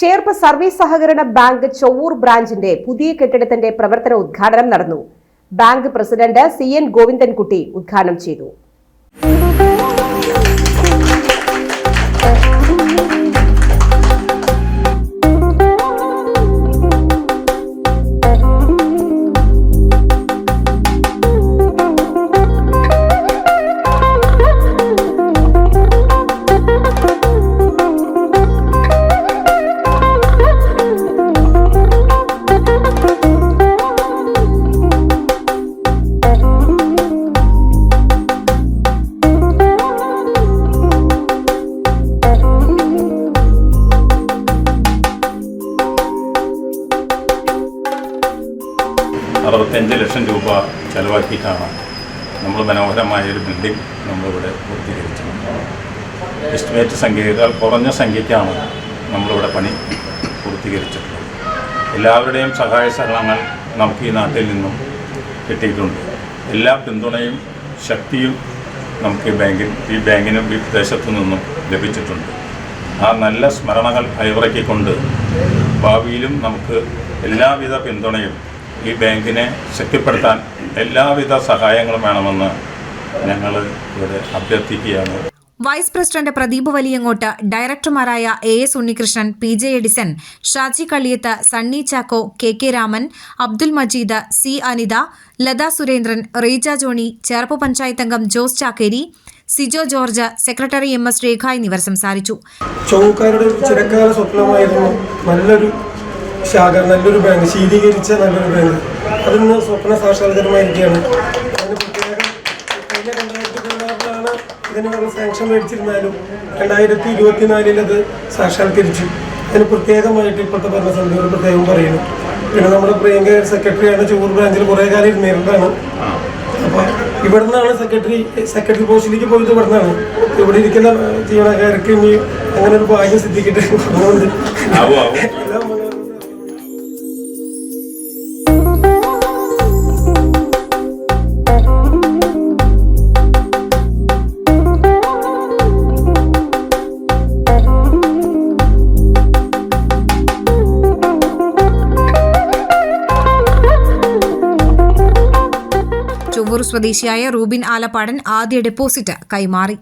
Cherpu service സഹകരണ bank Chovvur ബ്രാഞ്ചിന്റെ പുതിയ കെട്ടിടത്തിന്റെ പ്രവർത്തന ഉദ്ഘാടനം നടന്നു. ബാങ്ക് പ്രസിഡന്റ് CN ഗോവിന്ദൻകുട്ടി ഉദ്ഘാടനം ചെയ്തു. ₹65 ലക്ഷം ചെലവാക്കിയിട്ടാണ് നമ്മൾ മനോഹരമായൊരു ബിൽഡിംഗ് നമ്മളിവിടെ പൂർത്തീകരിച്ചത്. എസ്റ്റിമേറ്റ് സംഖ്യയേക്കാൾ കുറഞ്ഞ സംഖ്യയ്ക്കാണ് നമ്മളിവിടെ പണി പൂർത്തീകരിച്ചിട്ടുള്ളത്. എല്ലാവരുടെയും സഹായ സഹകരണങ്ങൾ നമുക്ക് ഈ നാട്ടിൽ നിന്നും കിട്ടിയിട്ടുണ്ട്. എല്ലാ പിന്തുണയും ശക്തിയും നമുക്ക് ഈ ബാങ്കിനും ഈ പ്രദേശത്തു നിന്നും ലഭിച്ചിട്ടുണ്ട്. ആ നല്ല സ്മരണകൾ അയവിറക്കിക്കൊണ്ട് ഭാവിയിലും നമുക്ക് എല്ലാവിധ പിന്തുണയും ഈ ബാങ്കിനെ ശക്തിപ്പെടുത്താൻ എല്ലാവിധ സഹായങ്ങളും വേണമെന്ന് ഞങ്ങൾ ഇവിടെ അഭ്യർത്ഥിക്കുകയാണ്. വൈസ് പ്രസിഡന്റ് പ്രദീപ് വലിയങ്ങോട്ട്, ഡയറക്ടർമാരായ AS Unnikrishnan, PJ Edison, Shaji Kalliyath, Sunny Chacko, KK Raman, Abdul Majeed, C Anitha, Latha Surendran, Reeja Johny, Cherpu panchayat അംഗം Jose Chakkeri, Sijo George, secretary MS Rekha എന്നിവർ സംസാരിച്ചു. ചൊവ്വക്കാരുടെ ചിരക്കാല സ്വപ്നമായിരുന്നു നല്ലൊരു ബാങ്ക്, ശീതീകരിച്ച നല്ലൊരു ബാങ്ക്. അതിന്ന് സ്വപ്ന സാക്ഷാത്കാരമായിരിക്കുകയാണ്. അതിന് പ്രത്യേകം കഴിഞ്ഞ 2016 ഇതിനുള്ള സാങ്ഷൻ മേടിച്ചിരുന്നാലും 2024 അത് സാക്ഷാത്കരിച്ചു. അതിന് പ്രത്യേകമായിട്ട് ഇപ്പോഴത്തെ ഭരണസമിതിയോട് പ്രത്യേകം പറയുന്നു. പിന്നെ നമ്മുടെ പ്രിയങ്ക സെക്രട്ടറിയാണ് ചൊവ്വൂർ ബ്രാഞ്ചിൽ കുറേ കാലം ഇരുന്നിരുന്നതാണ്. അപ്പോൾ ഇവിടെ നിന്നാണ് സെക്രട്ടറി പോസ്റ്റിലേക്ക് പോയിട്ട് ഇവിടെ നിന്നാണ്. ഇവിടെ ഇരിക്കുന്ന ജീവനക്കാർക്ക് ഇനി അങ്ങനെ ഒരു ഭാഗ്യം സിദ്ധിക്കട്ടെ. ചൊവ്വൂർ സ്വദേശിയായ റൂബിൻ ആലപ്പാടൻ ആദ്യ ഡെപ്പോസിറ്റ് കൈമാറി.